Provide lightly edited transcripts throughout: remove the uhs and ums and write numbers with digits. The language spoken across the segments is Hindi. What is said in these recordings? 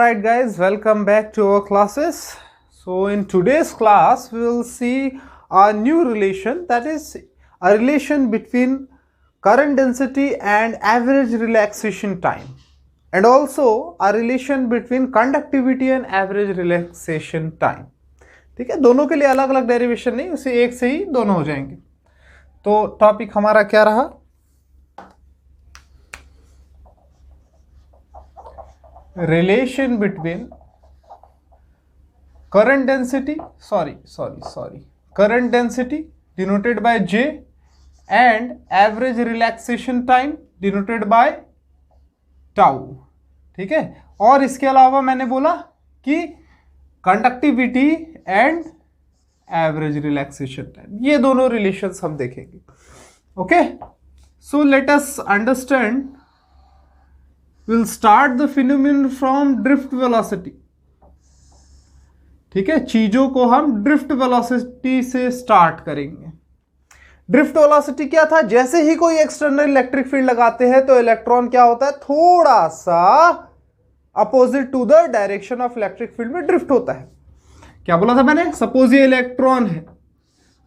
Alright guys, welcome back to our classes. So in today's class we will see a new relation, that is a relation between current density and average relaxation time, and also a relation between conductivity and average relaxation time. ठीक है, दोनों के लिए अलग अलग डेरिवेशन नहीं, उसे एक से ही दोनों हो जाएंगे. तो टॉपिक हमारा क्या रहा? Relation between current density denoted by J and average relaxation time denoted by tau. ठीक है, और इसके अलावा मैंने बोला कि conductivity and average relaxation time, ये दोनों रिलेशंस हम देखेंगे. Okay, so let us understand. We'll start the phenomenon from drift velocity. ठीक है, चीजों को हम ड्रिफ्ट वेलोसिटी से स्टार्ट करेंगे. ड्रिफ्ट वेलोसिटी क्या था? जैसे ही कोई एक्सटर्नल इलेक्ट्रिक फील्ड लगाते हैं तो इलेक्ट्रॉन क्या होता है, थोड़ा सा opposite to the direction of electric field में ड्रिफ्ट होता है. क्या बोला था मैंने? सपोज ये इलेक्ट्रॉन है,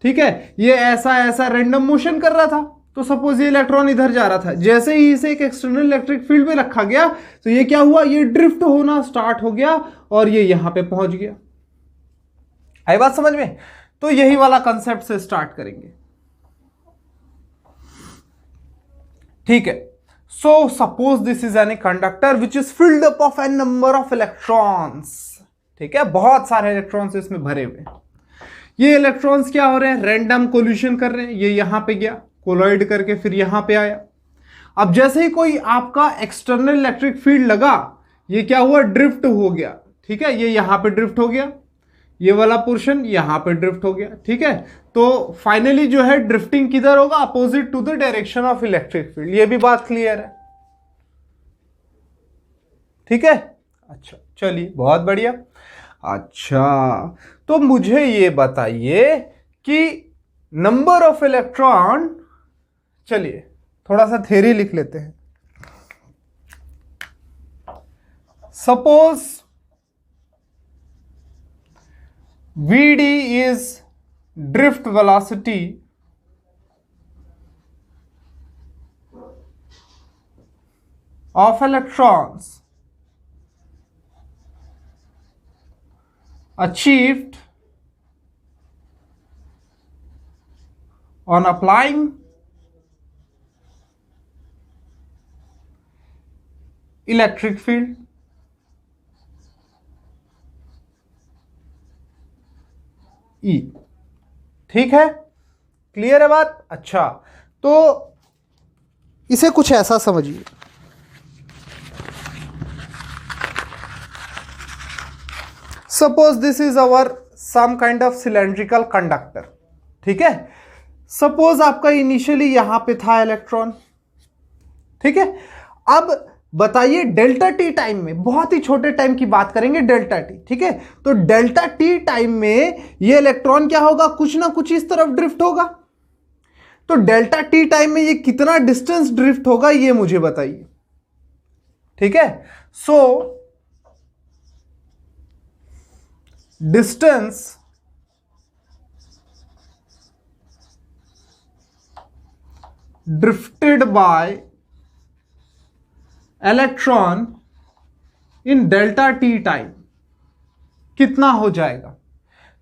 ठीक है, ये ऐसा ऐसा रैंडम मोशन कर रहा था, तो सपोज ये इलेक्ट्रॉन इधर जा रहा था, जैसे ही इसे एक एक्सटर्नल इलेक्ट्रिक फील्ड में रखा गया तो ये क्या हुआ, ये ड्रिफ्ट होना स्टार्ट हो गया और ये यहां पे पहुंच गया. आई बात समझ में? तो यही वाला कंसेप्ट से स्टार्ट करेंगे. ठीक है, so suppose this is an conductor which is filled up of an number of electrons. ठीक है, बहुत सारे इलेक्ट्रॉन्स इसमें भरे हुए. ये इलेक्ट्रॉन्स क्या हो रहे हैं, रैंडम कोल्यूशन कर रहे हैं. ये यहां पे गया, कोलॉइड करके फिर यहां पे आया. अब जैसे ही कोई आपका एक्सटर्नल इलेक्ट्रिक फील्ड लगा, ये क्या हुआ, ड्रिफ्ट हो गया. ठीक है, ये यहां पे ड्रिफ्ट हो गया, ये वाला पोर्शन यहां पे ड्रिफ्ट हो गया. ठीक है, तो फाइनली जो है ड्रिफ्टिंग किधर होगा, opposite to the direction of electric field. ये भी बात क्लियर है? ठीक है, अच्छा चलिए, बहुत बढ़िया. अच्छा, तो मुझे ये बताइए कि नंबर ऑफ इलेक्ट्रॉन, चलिए थोड़ा सा थ्योरी लिख लेते हैं. Suppose Vd is drift velocity of electrons achieved on applying electric field E. ठीक है, क्लियर है बात? अच्छा, तो इसे कुछ ऐसा समझिए. Suppose this is our some kind of cylindrical conductor. ठीक है, सपोज आपका इनिशियली यहां पे था इलेक्ट्रॉन. ठीक है, अब बताइए डेल्टा टी टाइम में, बहुत ही छोटे टाइम की बात करेंगे, डेल्टा टी. ठीक है, तो डेल्टा टी टाइम में ये इलेक्ट्रॉन क्या होगा, कुछ ना कुछ इस तरफ ड्रिफ्ट होगा. तो डेल्टा टी टाइम में ये कितना डिस्टेंस ड्रिफ्ट होगा, ये मुझे बताइए. ठीक है, so distance drifted bye electron in delta T time कितना हो जाएगा?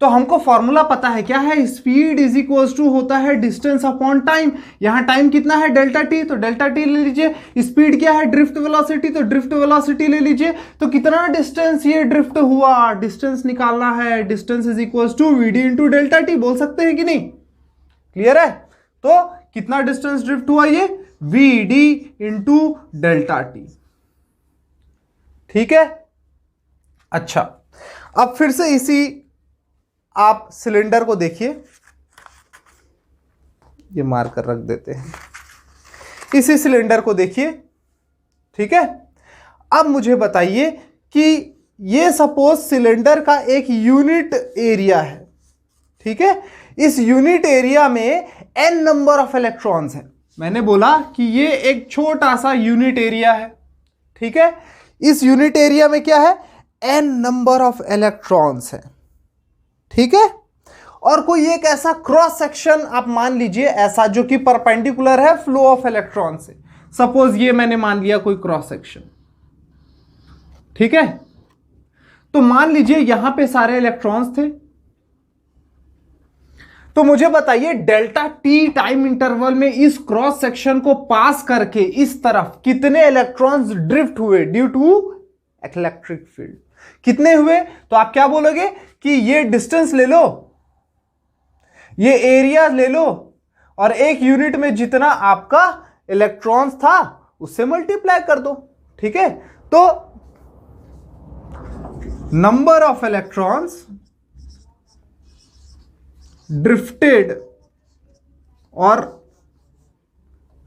तो हमको फॉर्मूला पता है, क्या है, स्पीड इज इक्वल टू होता है डिस्टेंस अपॉन टाइम. यहां टाइम कितना है, डेल्टा टी, तो डेल्टा टी ले लीजिए. स्पीड क्या है, ड्रिफ्ट वेलोसिटी, तो ड्रिफ्ट वेलोसिटी ले लीजिए. तो कितना डिस्टेंस ये ड्रिफ्ट हुआ, डिस्टेंस निकालना है. Distance is equal to VD into delta T. बोल सकते हैं कि नहीं? क्लियर है? तो कितना डिस्टेंस ड्रिफ्ट हुआ, ये Vd इंटू डेल्टा टी. ठीक है, अच्छा, अब फिर से इसी आप सिलेंडर को देखिए, ये मार्कर रख देते हैं. इसी सिलेंडर को देखिए. ठीक है, अब मुझे बताइए कि ये सपोज सिलेंडर का एक यूनिट एरिया है. ठीक है, इस यूनिट एरिया में n नंबर ऑफ इलेक्ट्रॉन्स हैं. मैंने बोला कि ये एक छोटा सा यूनिट एरिया है. ठीक है, इस यूनिट एरिया में क्या है, n नंबर ऑफ इलेक्ट्रॉन्स है, ठीक है। और कोई एक ऐसा क्रॉस सेक्शन आप मान लीजिए ऐसा जो कि परपेंडिकुलर है फ्लो ऑफ इलेक्ट्रॉन से। सपोज ये मैंने मान लिया कोई क्रॉस सेक्शन, ठीक है। तो मान लीजिए यहां पे सारे इलेक्ट्रॉन्स थे, तो मुझे बताइए डेल्टा टी टाइम इंटरवल में इस क्रॉस सेक्शन को पास करके इस तरफ कितने इलेक्ट्रॉन्स ड्रिफ्ट हुए ड्यू टू इलेक्ट्रिक फील्ड। कितने हुए? तो आप क्या बोलोगे कि ये डिस्टेंस ले लो, ये एरिया ले लो, और एक यूनिट में जितना आपका इलेक्ट्रॉन्स था उससे मल्टीप्लाई कर दो, ठीक है। तो नंबर ऑफ इलेक्ट्रॉन्स ड्रिफ्टेड, और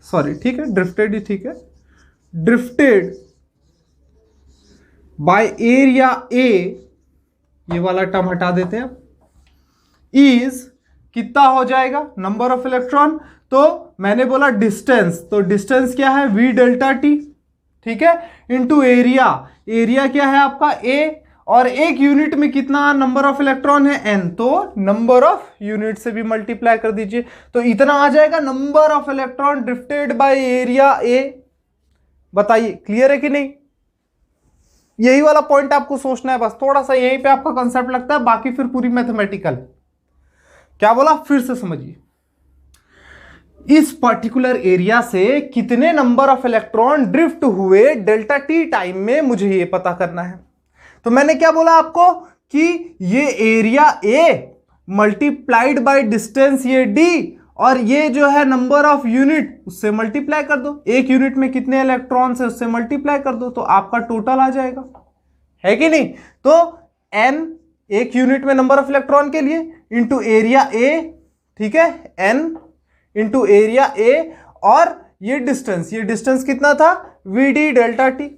सॉरी ठीक है, ड्रिफ्टेड ही ठीक है, ड्रिफ्टेड बाय एरिया ए, ये वाला टर्म हटा देते हैं, इज कितना हो जाएगा नंबर ऑफ इलेक्ट्रॉन। तो मैंने बोला डिस्टेंस, तो डिस्टेंस क्या है v डेल्टा टी, ठीक है, इंटू एरिया, एरिया क्या है आपका a, और एक यूनिट में कितना नंबर ऑफ इलेक्ट्रॉन है n, तो नंबर ऑफ यूनिट से भी मल्टीप्लाई कर दीजिए, तो इतना आ जाएगा number of electron drifted by area a। बताइए क्लियर है कि नहीं? यही वाला पॉइंट आपको सोचना है, बस थोड़ा सा यहीं पे आपका कंसेप्ट लगता है, बाकी फिर पूरी मैथमेटिकल। क्या बोला फिर से समझिए, इस पर्टिकुलर एरिया से कितने नंबर ऑफ इलेक्ट्रॉन ड्रिफ्ट हुए डेल्टा टी टाइम में, मुझे ये पता करना है। तो मैंने क्या बोला आपको कि ये area A multiplied by distance ये डी, और ये जो है नंबर ऑफ यूनिट उससे मल्टीप्लाई कर दो, एक यूनिट में कितने इलेक्ट्रॉन्स है उससे मल्टीप्लाई कर दो, तो आपका टोटल आ जाएगा, है कि नहीं। तो n एक यूनिट में नंबर ऑफ इलेक्ट्रॉन के लिए इंटू एरिया ए, ठीक है, n इंटू एरिया ए, और ये डिस्टेंस कितना था वी डी डेल्टा टी।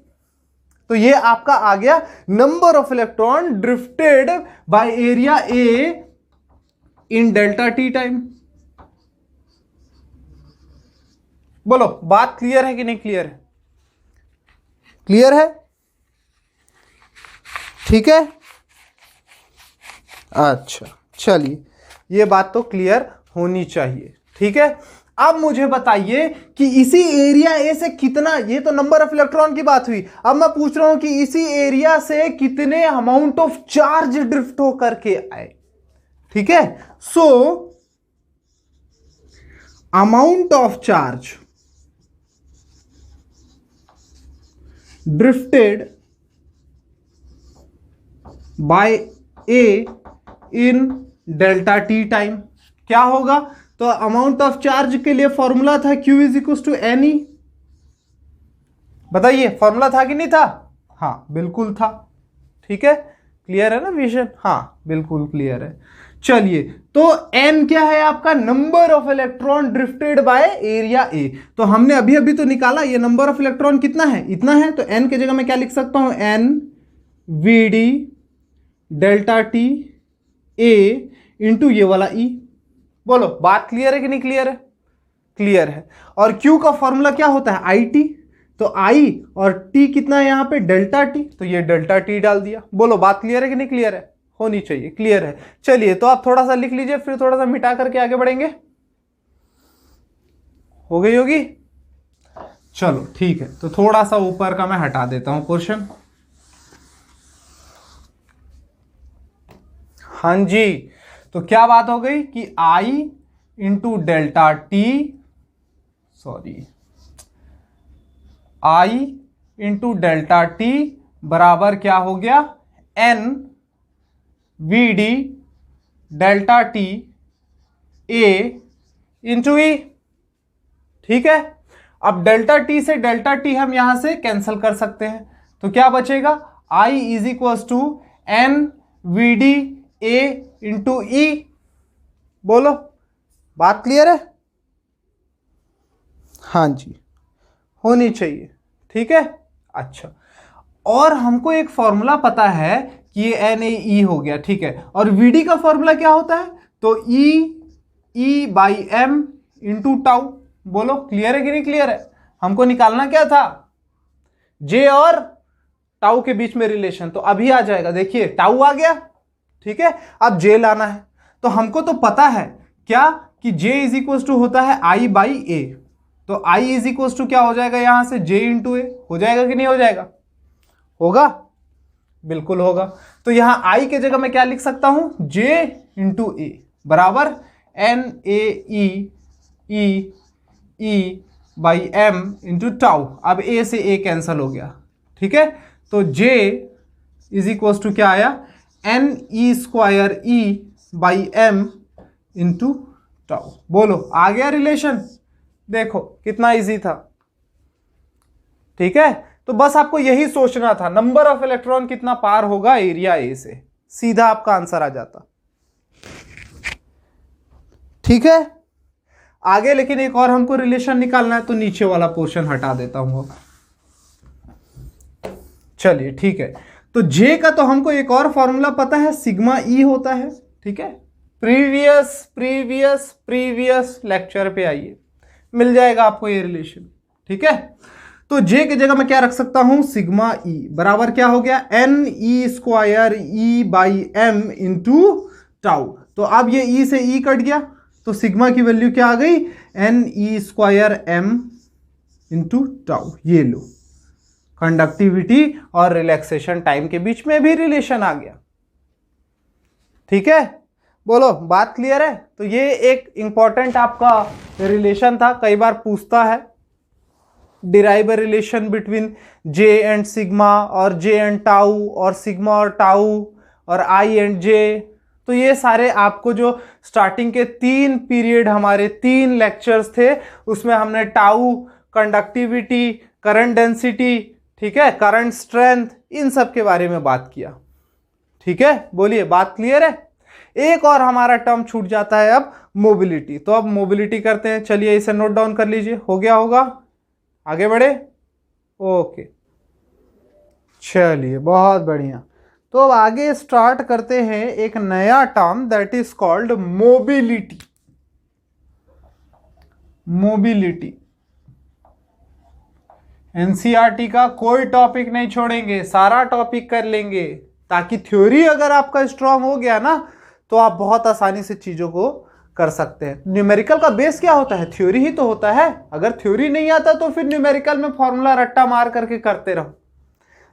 तो ये आपका आ गया number of electron drifted by area A in delta T time. बोलो बात क्लियर है कि नहीं क्लियर है? क्लियर है, ठीक है। अच्छा चलिए, ये बात तो क्लियर होनी चाहिए, ठीक है। अब मुझे बताइए कि इसी एरिया ए से कितना, ये तो नंबर ऑफ इलेक्ट्रॉन की बात हुई, अब मैं पूछ रहा हूं कि इसी एरिया से कितने अमाउंट ऑफ चार्ज ड्रिफ्ट होकर के आए, ठीक है। So amount of charge drifted by A in delta T time क्या होगा? तो अमाउंट ऑफ चार्ज के लिए फॉर्मूला था Q is equal to N E. बताइए फॉर्मूला था कि नहीं था? हाँ बिल्कुल था, ठीक है। क्लियर है ना विजन? हाँ बिल्कुल क्लियर है। चलिए, तो n क्या है आपका? Number of electron drifted by area A. तो हमने अभी अभी तो निकाला, ये नंबर ऑफ इलेक्ट्रॉन कितना है? इतना है। तो n की जगह मैं क्या लिख सकता हूं? n V D delta T A into ये वाला ई। बोलो बात क्लियर है कि नहीं क्लियर है? क्लियर है। और Q का फॉर्मूला क्या होता है? I T. तो I और T कितना है यहाँ पे? Delta T. तो ये डेल्टा टी डाल दिया। बोलो बात क्लियर है कि नहीं क्लियर है? होनी चाहिए क्लियर है। चलिए, तो आप थोड़ा सा लिख लीजिए, फिर थोड़ा सा मिटा करके आगे बढ़ेंगे। हो गई होगी? चलो ठीक है, तो थोड़ा सा ऊपर का मैं हटा देता हूं पोर्शन। हाँ जी, तो क्या बात हो गई कि I into delta T, sorry I into delta T बराबर क्या हो गया? N V D delta T A into E. ठीक है। अब डेल्टा टी से डेल्टा टी हम यहां से कैंसिल कर सकते हैं, तो क्या बचेगा? I is equal to N V D A into E. बोलो बात क्लियर है? हाँ जी, होनी चाहिए। ठीक है। अच्छा, और हमको एक फॉर्मूला पता है कि ये एन ए ई हो गया। ठीक है। और वी डी का फॉर्मूला क्या होता है? तो ई बाई एम इंटू टाउ। बोलो क्लियर है कि नहीं क्लियर है? हमको निकालना क्या था? जे और टाउ के बीच में रिलेशन, तो अभी आ जाएगा, देखिए टाउ आ गया, ठीक है। अब जे लाना है, तो हमको तो पता है क्या कि J इज इक्वल टू होता है I बाई ए, तो I इज इक्वल टू क्या हो जाएगा यहां से J इंटू ए, हो जाएगा कि नहीं हो जाएगा? होगा, बिल्कुल होगा। तो यहां I के जगह मैं क्या लिख सकता हूं, J इंटू ए बराबर NaE by M into tau. अब ए से ए कैंसल हो गया, ठीक है। तो J इज इक्वल टू क्या आया, NE square E by M into tau. बोलो आ गया रिलेशन, देखो कितना इजी था, ठीक है। तो बस आपको यही सोचना था, नंबर ऑफ इलेक्ट्रॉन कितना पार होगा एरिया ए से, सीधा आपका आंसर आ जाता, ठीक है। आगे लेकिन एक और हमको रिलेशन निकालना है, तो नीचे वाला पोर्शन हटा देता हूं। चलिए ठीक है, तो J का तो हमको एक और फॉर्मूला पता है, सिग्मा E होता है, ठीक है। प्रीवियस लेक्चर पे आइए, मिल जाएगा आपको ये रिलेशन, ठीक है। तो J की जगह मैं क्या रख सकता हूं, सिग्मा E बराबर क्या हो गया, NE square E by M into tau. तो अब ये E से E कट गया, तो सिग्मा की वैल्यू क्या आ गई, NE square M into tau. ये लो, कंडक्टिविटी और रिलैक्सेशन टाइम के बीच में भी रिलेशन आ गया, ठीक है। बोलो बात क्लियर है? तो ये एक इंपॉर्टेंट आपका रिलेशन था, कई बार पूछता है, derive a relation between J and sigma और J एंड टाउ और सिग्मा और टाउ और I एंड J। तो ये सारे आपको जो स्टार्टिंग के 3 पीरियड हमारे 3 लेक्चर्स थे, उसमें हमने टाउ, कंडक्टिविटी, करंट डेंसिटी, ठीक है, करंट स्ट्रेंथ, इन सब के बारे में बात किया, ठीक है। बोलिए बात क्लियर है? एक और हमारा टर्म छूट जाता है अब, मोबिलिटी। तो अब मोबिलिटी करते हैं, चलिए इसे नोट डाउन कर लीजिए, हो गया होगा, आगे बढ़े, ओके चलिए बहुत बढ़िया। तो अब आगे स्टार्ट करते हैं एक नया term, that is called mobility. Mobility NCERT का कोई टॉपिक नहीं छोड़ेंगे, सारा टॉपिक कर लेंगे, ताकि थ्योरी अगर आपका स्ट्रांग हो गया ना, तो आप बहुत आसानी से चीजों को कर सकते हैं। न्यूमेरिकल का बेस क्या होता है, थ्योरी ही तो होता है। अगर थ्योरी नहीं आता तो फिर न्यूमेरिकल में फॉर्मूला रट्टा मार करके करते रहो।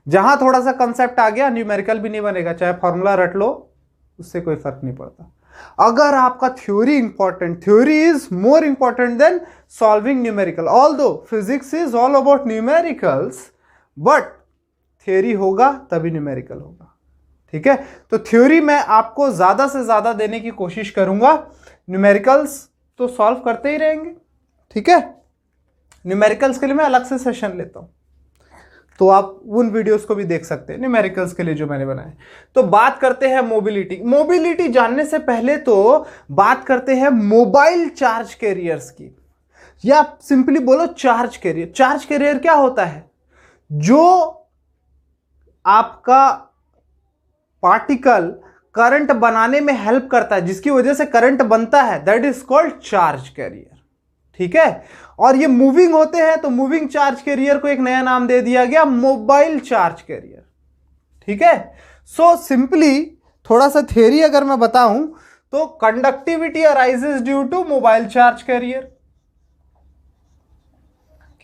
जहां थोड़ा सा कंसेप्ट आ गया, न्यूमेरिकल भी नहीं बनेगा, चाहे फॉर्मूला रट लो, उससे कोई फर्क नहीं पड़ता। अगर आपका theory important, theory is more important than solving numerical. Although physics is all about numericals, but theory होगा तभी न्यूमेरिकल होगा, ठीक है। तो थ्योरी मैं आपको ज्यादा से ज्यादा देने की कोशिश करूंगा, न्यूमेरिकल्स तो सॉल्व करते ही रहेंगे, ठीक है। न्यूमेरिकल्स के लिए मैं अलग से सेशन लेता हूं, तो आप उन वीडियोस को भी देख सकते हैं न्यूमेरिकल्स के लिए जो मैंने बनाए। तो बात करते हैं मोबिलिटी। मोबिलिटी जानने से पहले तो बात करते हैं मोबाइल चार्ज कैरियर्स की, या सिंपली बोलो चार्ज कैरियर। चार्ज कैरियर क्या होता है, जो आपका पार्टिकल करंट बनाने में हेल्प करता है, जिसकी वजह से करंट बनता है, that is called charge carrier, ठीक है। और ये मूविंग होते हैं, तो मूविंग चार्ज कैरियर को एक नया नाम दे दिया गया, मोबाइल चार्ज कैरियर, ठीक है। सो सिंपली थोड़ा सा थ्योरी अगर मैं बताऊं, तो conductivity arises due to mobile charge carrier.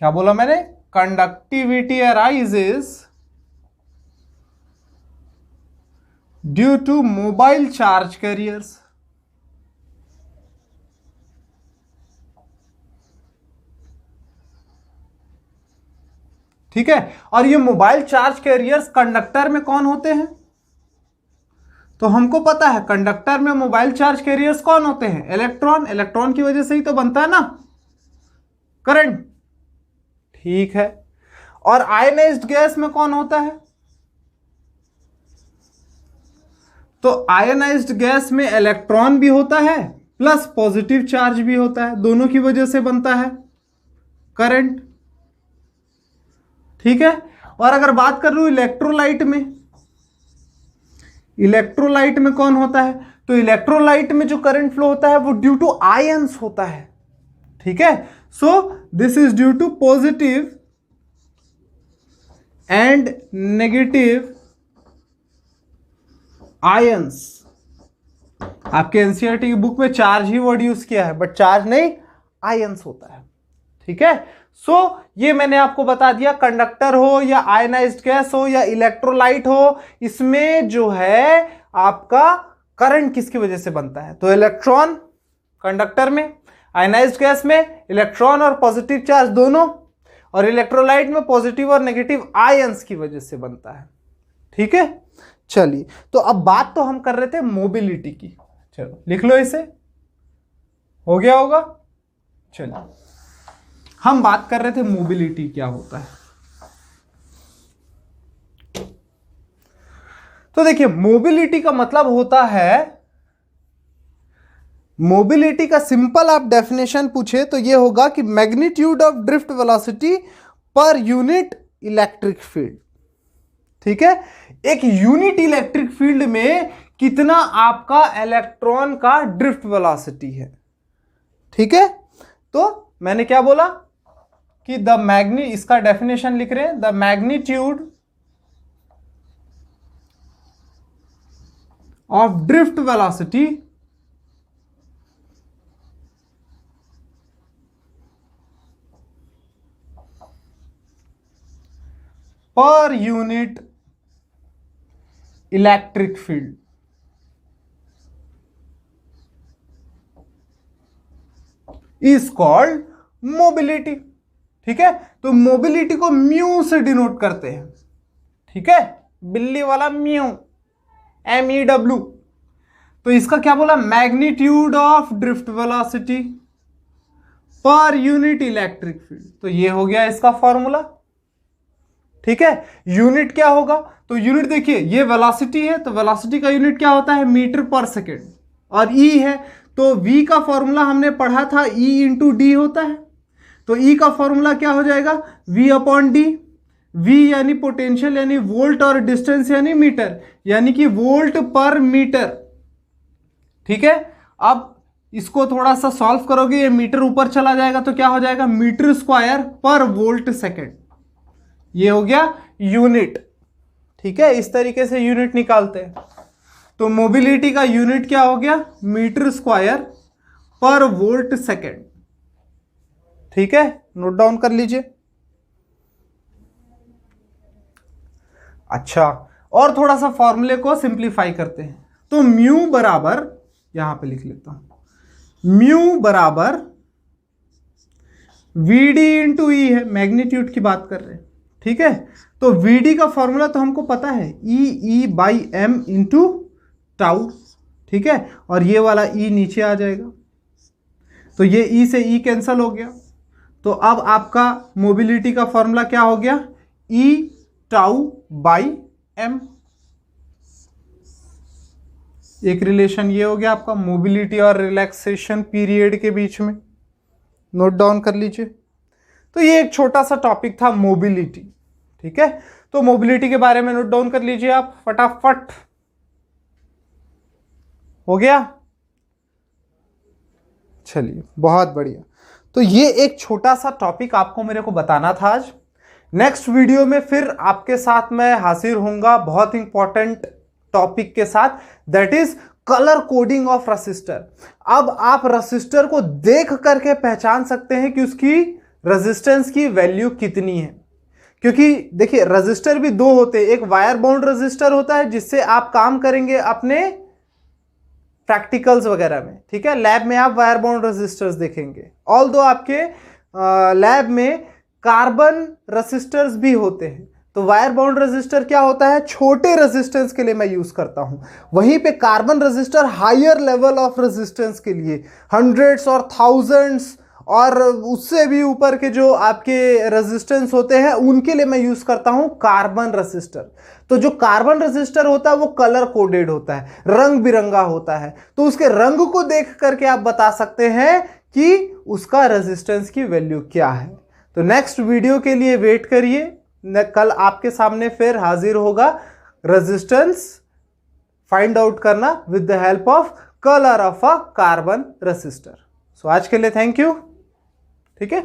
क्या बोला मैंने, conductivity arises due to mobile charge carriers, ठीक है। और ये मोबाइल चार्ज कैरियर्स कंडक्टर में कौन होते हैं, तो हमको पता है कंडक्टर में मोबाइल चार्ज कैरियर्स कौन होते हैं, इलेक्ट्रॉन। इलेक्ट्रॉन की वजह से ही तो बनता है ना करंट, ठीक है। और आयनाइज्ड गैस में कौन होता है, तो आयनाइज्ड गैस में इलेक्ट्रॉन भी होता है प्लस पॉजिटिव चार्ज भी होता है, दोनों की वजह से बनता है करंट, ठीक है। और अगर बात कर लूं इलेक्ट्रोलाइट में, इलेक्ट्रोलाइट में कौन होता है, तो इलेक्ट्रोलाइट में जो करंट फ्लो होता है वो ड्यू टू आयंस होता है, ठीक है। So this is due to positive and negative ions. आपके एनसीईआरटी की बुक में चार्ज ही वर्ड यूज किया है, बट चार्ज नहीं, आयंस होता है। ठीक है, सो ये मैंने आपको बता दिया, कंडक्टर हो या आयनाइज्ड गैस हो या इलेक्ट्रोलाइट हो, इसमें जो है आपका करंट किसकी वजह से बनता है। तो इलेक्ट्रॉन कंडक्टर में, आयनाइज्ड गैस में इलेक्ट्रॉन और पॉजिटिव चार्ज दोनों, और इलेक्ट्रोलाइट में पॉजिटिव और नेगेटिव आयंस की वजह से बनता है। ठीक है, चलिए, तो अब बात तो हम कर रहे थे मोबिलिटी की। चलो लिख लो इसे, हो गया होगा। चलिए, हम बात कर रहे थे मोबिलिटी क्या होता है। तो देखिए, मोबिलिटी का मतलब होता है, मोबिलिटी का सिंपल आप डेफिनेशन पूछे तो ये होगा कि magnitude of drift velocity per unit electric field. ठीक है, एक यूनिट इलेक्ट्रिक फील्ड में कितना आपका इलेक्ट्रॉन का ड्रिफ्ट वेलोसिटी है। ठीक है, तो मैंने क्या बोला कि इसका डेफिनेशन लिख रहे हैं, the magnitude of drift velocity per unit electric field is called mobility. ठीक है, तो मोबिलिटी को म्यू से डिनोट करते हैं। ठीक है, बिल्ली वाला म्यू, MEW। तो इसका क्या बोला, magnitude of drift velocity per unit electric field. तो ये हो गया इसका फॉर्मूला। ठीक है, यूनिट क्या होगा, तो यूनिट देखिए, ये वेलोसिटी है, तो वेलोसिटी का यूनिट क्या होता है, मीटर पर सेकेंड, और ई है, तो v का फॉर्मूला हमने पढ़ा था, E इंटू डी होता है। तो E का फॉर्मूला क्या हो जाएगा, V अपॉन डी। V यानी पोटेंशियल यानी वोल्ट, और डिस्टेंस यानी मीटर, यानी कि वोल्ट पर मीटर। ठीक है, अब इसको थोड़ा सा सॉल्व करोगे, ये मीटर ऊपर चला जाएगा तो क्या हो जाएगा, मीटर स्क्वायर पर वोल्ट सेकेंड। ये हो गया यूनिट। ठीक है, इस तरीके से यूनिट निकालते हैं। तो मोबिलिटी का यूनिट क्या हो गया, मीटर स्क्वायर पर वोल्ट सेकेंड। ठीक है, नोट डाउन कर लीजिए। अच्छा, और थोड़ा सा फॉर्मूले को सिंप्लीफाई करते हैं। तो म्यू बराबर, यहां पे लिख लेता हूं, म्यू बराबर VD इंटू ई है, मैग्नीट्यूड की बात कर रहे हैं। ठीक है, तो VD का फॉर्मूला तो हमको पता है, E by M into tau. ठीक है, और ये वाला E नीचे आ जाएगा, तो ये E से E कैंसल हो गया। तो अब आपका मोबिलिटी का फॉर्मूला क्या हो गया, E टाउ बाई एम। एक रिलेशन ये हो गया आपका मोबिलिटी और रिलैक्सेशन पीरियड के बीच में, नोट डाउन कर लीजिए। तो ये एक छोटा सा टॉपिक था मोबिलिटी। ठीक है, तो मोबिलिटी के बारे में नोट डाउन कर लीजिए आप फटाफट। हो गया, चलिए बहुत बढ़िया। तो ये एक छोटा सा टॉपिक आपको मेरे को बताना था आज। नेक्स्ट वीडियो में फिर आपके साथ मैं हाजिर होऊंगा बहुत इंपॉर्टेंट टॉपिक के साथ, that is colour coding of resistor. अब आप रेसिस्टर को देख करके पहचान सकते हैं कि उसकी रेजिस्टेंस की वैल्यू कितनी है, क्योंकि देखिए रेजिस्टर भी दो होते हैं, एक वायर बाउंड रेजिस्टर होता है जिससे आप काम करेंगे अपने प्रैक्टिकल्स वगैरह में। ठीक है, लैब में आप वायर बाउंड रेजिस्टर्स देखेंगे, ऑल्दो आपके लैब में कार्बन रेजिस्टर्स भी होते हैं। तो वायर बाउंड रेजिस्टर क्या होता है, छोटे रेजिस्टेंस के लिए मैं यूज करता हूं, वहीं पे carbon resistor higher level of resistance के लिए, हंड्रेड्स और थाउजेंड्स और उससे भी ऊपर के जो आपके रेजिस्टेंस होते हैं उनके लिए मैं यूज करता हूं कार्बन रेजिस्टर। तो जो कार्बन रेजिस्टर होता है वो कलर कोडेड होता है, रंग बिरंगा होता है, तो उसके रंग को देख करके आप बता सकते हैं कि उसका रेजिस्टेंस की वैल्यू क्या है। तो नेक्स्ट वीडियो के लिए वेट करिए, कल आपके सामने फिर हाजिर होगा रेजिस्टेंस फाइंड आउट करना with the help of colour of a carbon resistor. So आज के लिए थैंक यू। ठीक है।